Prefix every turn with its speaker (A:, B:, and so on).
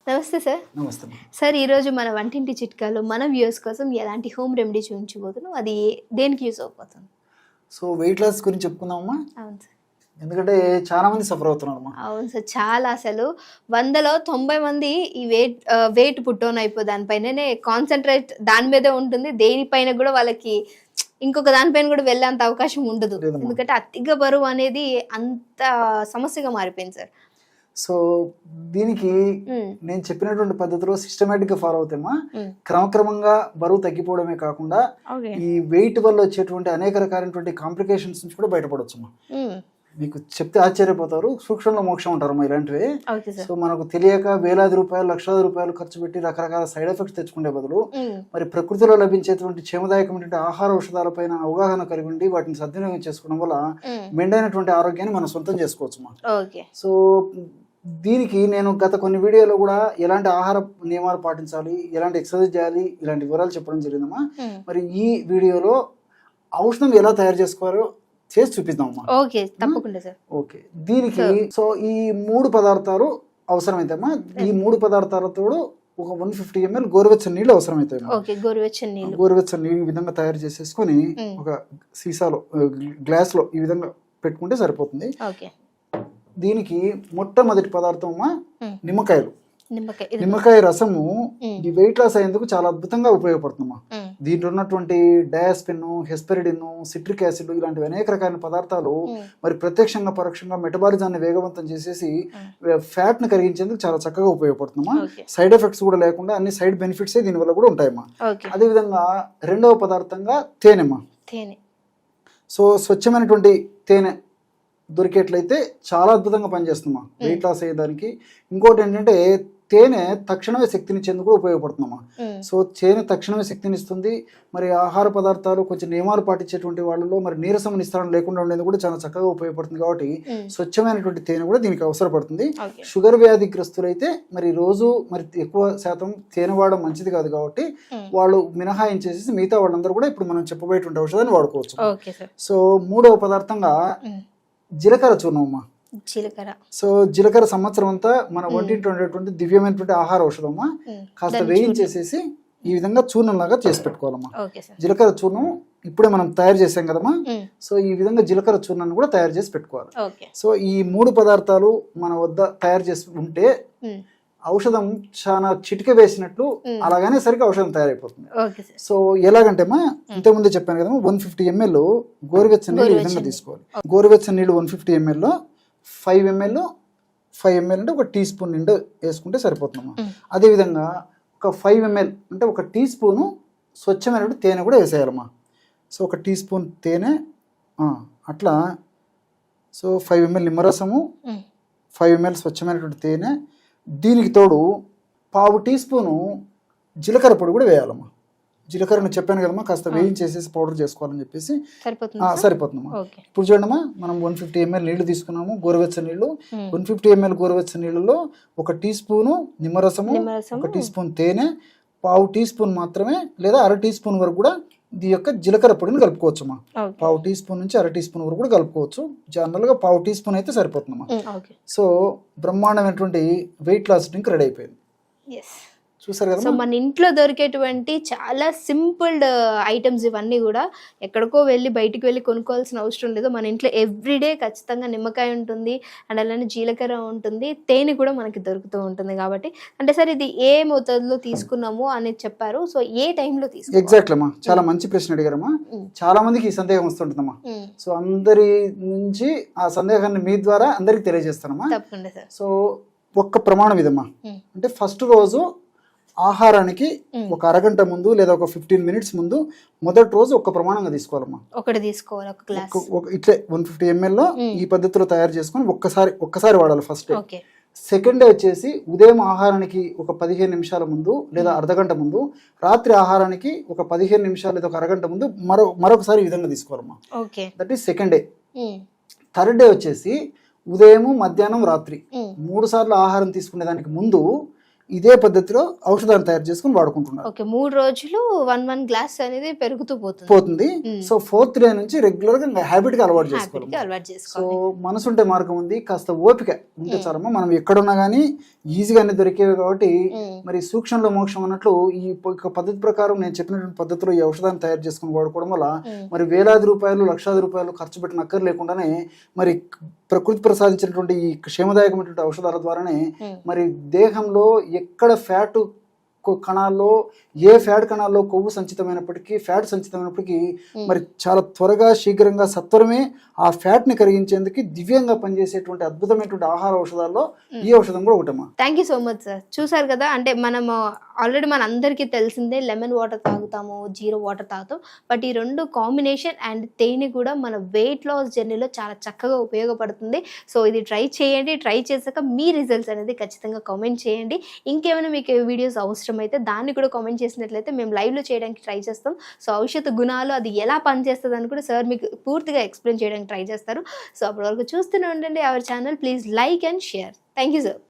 A: నమస్తే సార్.
B: నమస్తే.
A: సార్, ఈరోజు మన వంటింటి చిట్కాలు మన వ్యూయర్స్ కోసం ఎలాంటి హోమ్ రెమెడీ చూపించబోతున్నాం, అది దేనికి యూస్ అయిపోతుంది?
B: సో వెయిట్ లాస్ గురించి చెప్పుకుందామమ్మా.
A: అవును సార్.
B: ఎందుకంటే చాలా మంది సఫర్ అవుతున్నారమ్మా.
A: అవును సార్, చాలా. అసలు 100లో 90 మంది ఈ వెయిట్ పుట్టోన్ అయిపోయి దానిపైననే కాన్సన్ట్రేట్ దాని మీదే ఉంటుంది. దేనిపైన కూడా వాళ్ళకి ఇంకొక దానిపైన కూడా వెళ్ళేంత అవకాశం ఉండదు. ఎందుకంటే అతిగా బరువు అనేది అంత సమస్యగా మారిపోయింది సార్.
B: సో దీనికి నేను చెప్పినటువంటి పద్ధతిలో సిస్టమేటిక్ గా ఫాలో అవుతామా, క్రమక్రమంగా బరువు తగ్గిపోవడమే కాకుండా ఈ వెయిట్ వల్ల వచ్చేటువంటి అనేక రకాలైనటువంటి కాంప్లికేషన్స్ నుంచి కూడా బయటపడవచ్చమ్మా. మీకు చెప్తే ఆశ్చర్యపోతారు, సూక్ష్మంలో మోక్షం ఉంటారమ్మా ఇలాంటివి. సో మనకు తెలియక వేలాది రూపాయలు, లక్షలాది రూపాయలు ఖర్చు పెట్టి రకరకాల సైడ్ ఎఫెక్ట్స్ తెచ్చుకునే బదులు మరి ప్రకృతిలో లభించేటువంటి క్షేమదాయకమైనటువంటి ఆహార ఔషధాలపైన అవగాహన కలిగి ఉండి వాటిని సద్వినియోగం చేసుకోవడం వల్ల మెండైనటువంటి ఆరోగ్యాన్ని మనం సొంతం చేసుకోవచ్చుమా. సో దీనికి నేను గత కొన్ని వీడియోలో కూడా ఎలాంటి ఆహార నియమాలు పాటించాలి, ఎలాంటి ఎక్సర్సైజ్ చేయాలి, ఇలాంటి వివరాలు చెప్పడం జరిగిందమ్మా. మరి ఈ వీడియోలో ఔషధం ఎలా తయారు చేసుకోవాలో చేసి చూపిద్దామమ్మా.
A: ఓకే, తప్పకుండా సార్.
B: ఓకే, దీనికి సో ఈ 3 పదార్థాలు అవసరమైతాయమ్మా. ఈ 3 పదార్థాలతో ఒక 150 ml గోరువెచ్చని నీళ్ళు అవసరమవుతాయి. గోరువెచ్చని నీళ్ళు ఈ విధంగా తయారు చేసేసుకొని ఒక సీసాలో గ్లాస్ లో ఈ విధంగా పెట్టుకుంటే సరిపోతుంది. దీనికి మొట్టమొదటి పదార్థం నిమ్మకాయలు. నిమ్మకాయ రసము ఈ వెయిట్ లాస్ అయ్యేందుకు చాలా అద్భుతంగా ఉపయోగపడుతుందమ్మా. దీంట్లో ఉన్నటువంటి డయాస్పిన్, హెస్పెరిడిన్, సిట్రిక్ యాసిడ్ ఇలాంటివి అనేక రకాల పదార్థాలు మరి ప్రత్యక్షంగా పరోక్షంగా మెటబాలిజాన్ని వేగవంతం చేసేసి ఫ్యాట్ ని కరిగించేందుకు చాలా చక్కగా ఉపయోగపడుతుందమ్మా. సైడ్ ఎఫెక్ట్స్ కూడా లేకుండా అన్ని సైడ్ బెనిఫిట్స్ దీని వల్ల కూడా ఉంటాయమ్మా. అదే విధంగా రెండవ పదార్థంగా తేనెమ్మా. సో స్వచ్ఛమైనటువంటి తేనె దొరికేట్లయితే చాలా అద్భుతంగా పనిచేస్తుందమ్మా వెయిట్ లాస్ అయ్యేదానికి. ఇంకోటి ఏంటంటే తేనె తక్షణమే శక్తినిచ్చేందుకు ఉపయోగపడుతుందమ్మా. సో తేనె తక్షణమే శక్తినిస్తుంది. మరి ఆహార పదార్థాలు కొంచెం నియమాలు పాటించేటువంటి వాళ్ళలో మరి నీరసం నిస్తారం లేకుండా ఉండేందుకు కూడా చాలా చక్కగా ఉపయోగపడుతుంది. కాబట్టి స్వచ్ఛమైనటువంటి తేనె కూడా దీనికి అవసరపడుతుంది. షుగర్ వ్యాధిగ్రస్తులైతే మరి రోజు మరి ఎక్కువ శాతం తేనె వాడడం మంచిది కాదు కాబట్టి వాళ్ళు మినహాయించేసి మిగతా వాళ్ళందరూ కూడా ఇప్పుడు మనం చెప్పబోయేటువంటి ఔషధాన్ని వాడుకోవచ్చు. సో మూడవ పదార్థంగా జీలకర్ర చూర్ణం అమ్మా. సో జీలకర్ర సంవత్సరం అంతా మన ఒంటింటి ఉండేటువంటి దివ్యమైనటువంటి ఆహార ఔషధం అమ్మా. కాస్త వేయించేసేసి ఈ విధంగా చూర్ణం లాగా చేసి పెట్టుకోవాలమ్మా. జీలకర్ర చూర్ణం ఇప్పుడే మనం తయారు చేసాం కదమ్మా. సో ఈ విధంగా జీలకర్ర చూర్ణాన్ని కూడా తయారు చేసి పెట్టుకోవాలి. సో ఈ 3 పదార్థాలు మన వద్ద తయారు చేసి ఉంటే ఔషధం చాలా చిటిక వేసినట్లు అలాగనే సరిగ్గా ఔషధం తయారైపోతుంది. సో ఎలాగంటేమా ఇంతకుముందే చెప్పాను కదమ్మా, 150 ml గోరువెచ్చని నీళ్ళు ఈ విధంగా తీసుకోవాలి. గోరువెచ్చని నీళ్ళు 150 ml లో 5 ml అంటే ఒక టీ స్పూన్ నిండు వేసుకుంటే సరిపోతుందమ్మా. అదేవిధంగా ఒక 5 ml అంటే ఒక టీ స్పూను స్వచ్ఛమైనటువంటి తేనె కూడా వేసేయాలమ్మా. సో ఒక టీ స్పూన్ తేనె అట్లా. సో 5 ml నిమ్మరసము, 5 ml స్వచ్ఛమైనటువంటి తేనె, దీనికి తోడు పావు టీ స్పూను జీలకర్ర పొడి కూడా వేయాలమ్మా. జీలకర్రను చెప్పాను కదమ్మా, కాస్త వేయించేసేసి పౌడర్ చేసుకోవాలని చెప్పేసి సరిపోతుందమ్మా. ఇప్పుడు చూడమ్మా, మనం 150 ml నీళ్లు తీసుకున్నాము, గోరువెచ్చని నీళ్లు. 150 ml గోరువెచ్చని నీళ్ళలో ఒక టీ స్పూను నిమ్మరసము, ఒక టీ స్పూన్ తేనె, పావు టీ స్పూన్ మాత్రమే లేదా అర టీ స్పూన్ వరకు కూడా ఈ యొక్క జీలకర్ర పొడిని కలుపుకోవచ్చమ్మా. పావు టీ స్పూన్ నుంచి అర టీ స్పూన్ వరకు కూడా కలుపుకోవచ్చు. జనరల్ గా పావు టీ స్పూన్ అయితే సరిపోతుందమ్మా. సో బ్రహ్మాండమైనటువంటి వెయిట్ లాస్ డ్రింక్ రెడీ అయిపోయింది. చూసారు కదా.
A: సో మన ఇంట్లో దొరికేటువంటి చాలా సింపుల్ ఐటమ్స్ ఇవన్నీ కూడా ఎక్కడికో వెళ్ళి బయటికి వెళ్ళి కొనుక్కోవాల్సిన అవసరం లేదు. మన ఇంట్లో ఎవ్రీడే ఖచ్చితంగా నిమ్మకాయ ఉంటుంది, అండ్ అలానే జీలకర్ర ఉంటుంది, తేనె కూడా మనకి దొరుకుతూ ఉంటుంది. కాబట్టి అంటే సార్ ఇది ఏ మోతాదులో తీసుకున్నాము అనేది చెప్పారు. సో ఏ టైంలో తీసుకున్నాము?
B: ఎగ్జాక్ట్లీ అమ్మా, చాలా మంచి ప్రశ్న అడిగారమ్మా. చాలా మందికి ఈ సందేహం వస్తుంటుందమ్మా. సో అందరి నుంచి ఆ సందేహాన్ని మీ ద్వారా అందరికి తెలియజేస్తానమ్మా.
A: తప్పకుండా సార్.
B: సో ఒక్క ప్రమాణం ఇదమ్మా. అంటే ఫస్ట్ రోజు ఆహారానికి ఒక అరగంట ముందు లేదా ఒక 15 minutes ముందు మొదటి రోజు ఒక ప్రమాణంగా తీసుకోవాలమ్మా.
A: ఒకటి తీసుకోవాలి, ఒక గ్లాస్.
B: ఇట్లే 150 ml లో ఈ పద్ధతిలో తయారు చేసుకొని ఒక్కసారి వాడాలి ఫస్ట్ డే. సెకండ్ డే వచ్చేసి ఉదయం ఆహారానికి ఒక 15 నిమిషాల ముందు లేదా అర్ధగంట ముందు, రాత్రి ఆహారానికి ఒక 15 నిమిషాలు లేదా ఒక అరగంట ముందు మరొకసారి ఈ విధంగా తీసుకోవాలమ్మా. That is second day. Third day వచ్చేసి ఉదయం, మధ్యాహ్నం, రాత్రి 3 సార్లు ఆహారం తీసుకునే దానికి ముందు ఇదే పద్ధతిలో ఔషధాన్ని తయారు చేసుకుని వాడుకుంటున్నారు.
A: ఓకే, 3 రోజులు 1 గ్లాస్ అనేది పెరుగుతూ
B: పోతుంది. సో 4th డే నుంచి రెగ్యులర్ గా హ్యాబిట్ గా అలవాటు చేసుకోవాలి. సో మనసు ఉంటే మార్గం ఉంది, కాస్త ఓపిక ఉంటే చాలమ్మా. మనం ఎక్కడున్నా గానీ ఈజీగానే దొరికేవి కాబట్టి మరి సూక్ష్మంలో మోక్షం అన్నట్లు ఈ పద్ధతి ప్రకారం నేను చెప్పినటువంటి పద్ధతిలో ఈ ఔషధాన్ని తయారు చేసుకుని వాడుకోవడం వల్ల మరి వేలాది రూపాయలు, లక్షలాది రూపాయలు ఖర్చు పెట్టిన అక్కర్ లేకుండానే మరి ప్రకృతి ప్రసాదించినటువంటి ఈ క్షేమదాయకమైనటువంటి ఔషధాల ద్వారానే మరి దేహంలో ఎక్కడ ఫ్యాట్ కణాల్లో, ఏ ఫ్యాట్ కణాల్లో కొవ్వు సంచితమైనప్పటికీ, ఫ్యాట్ సంచితమైనప్పటికీ మరి చాలా త్వరగా, శీఘ్రంగా, సత్వరమే ఆ ఫ్యాట్ ని కరిగించేందుకు దివ్యంగా పనిచేసేటువంటి అద్భుతమైనటువంటి ఆహార ఔషధాల్లో ఈ ఔషధం కూడా ఒకటమ్మా.
A: Thank you so much sir. చూసారు కదా, అంటే మనము ఆల్రెడీ మన అందరికీ తెలిసిందే లెమన్ వాటర్ తాగుతాము, జీరో వాటర్ తాగుతాం. బట్ ఈ 2 కాంబినేషన్ అండ్ తేనె కూడా మన వెయిట్ లాస్ జర్నీలో చాలా చక్కగా ఉపయోగపడుతుంది. సో ఇది ట్రై చేయండి. ట్రై చేశాక మీ రిజల్ట్స్ అనేది ఖచ్చితంగా కామెంట్ చేయండి. ఇంకేమైనా మీకు వీడియోస్ అవసరం అయితే దాన్ని కూడా కామెంట్ చేసినట్లయితే మేము లైవ్లో చేయడానికి ట్రై చేస్తాం. సో ఔషధ గుణాలు, అది ఎలా పనిచేస్తుంది అని కూడా సార్ మీకు పూర్తిగా ఎక్స్ప్లెయిన్ చేయడానికి ట్రై చేస్తారు. సో అప్పటి వరకు చూస్తూనే ఉండండి our channel. Please like and share. Thank you sir.